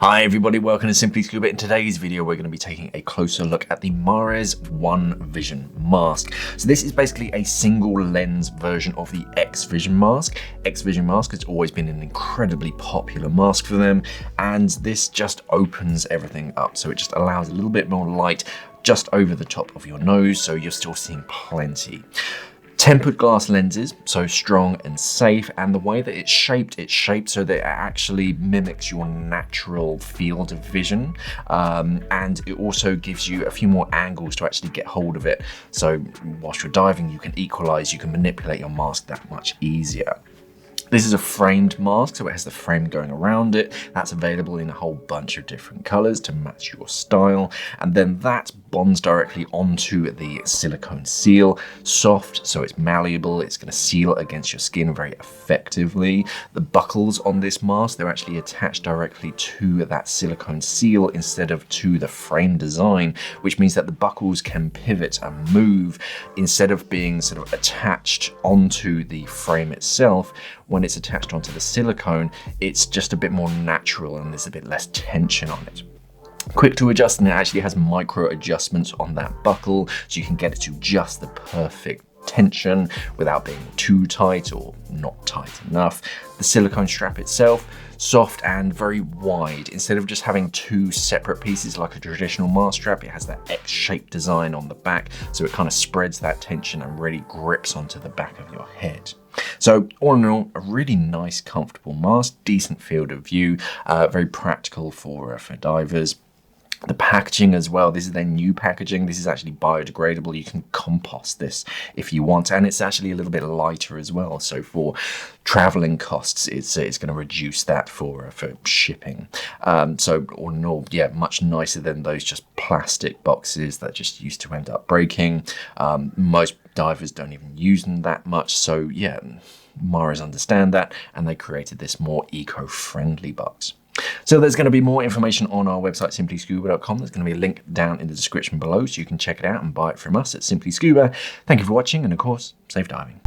Hi everybody, welcome to Simply Scuba. In today's video, we're going to be taking a closer look at the Mares One Vision mask. So this is basically a single lens version of the X Vision mask. X Vision mask has always been an incredibly popular mask for them, and this just opens everything up. So it just allows a little bit more light just over the top of your nose, so you're still seeing plenty. Tempered glass lenses, so strong and safe, and the way that it's shaped so that it actually mimics your natural field of vision, and it also gives you a few more angles to actually get hold of it. So whilst you're diving, you can equalize, you can manipulate your mask that much easier. This is a framed mask, so it has the frame going around it. That's available in a whole bunch of different colors to match your style. And then that bonds directly onto the silicone seal. Soft, so it's malleable. It's going to seal against your skin very effectively. The buckles on this mask, they're actually attached directly to that silicone seal instead of to the frame design, which means that the buckles can pivot and move instead of being sort of attached onto the frame itself. When it's attached onto the silicone, it's just a bit more natural and there's a bit less tension on it. Quick to adjust, and it actually has micro adjustments on that buckle, so you can get it to just the perfect tension without being too tight or not tight enough. The silicone strap itself, soft and very wide. Instead of just having two separate pieces like a traditional mask strap, it has that X-shaped design on the back, so it kind of spreads that tension and really grips onto the back of your head. So all in all, a really nice, comfortable mask, decent field of view, very practical for divers. The packaging as well, this is their new packaging. This is actually biodegradable. You can compost this if you want, and it's actually a little bit lighter as well. So for traveling costs, it's going to reduce that for shipping. So all in all, yeah, much nicer than those just plastic boxes that just used to end up breaking. Most divers don't even use them that much. So yeah, Mares understand that, and they created this more eco-friendly box. So there's going to be more information on our website, SimplyScuba.com. There's going to be a link down in the description below, so you can check it out and buy it from us at Simply Scuba. Thank you for watching, and of course, safe diving.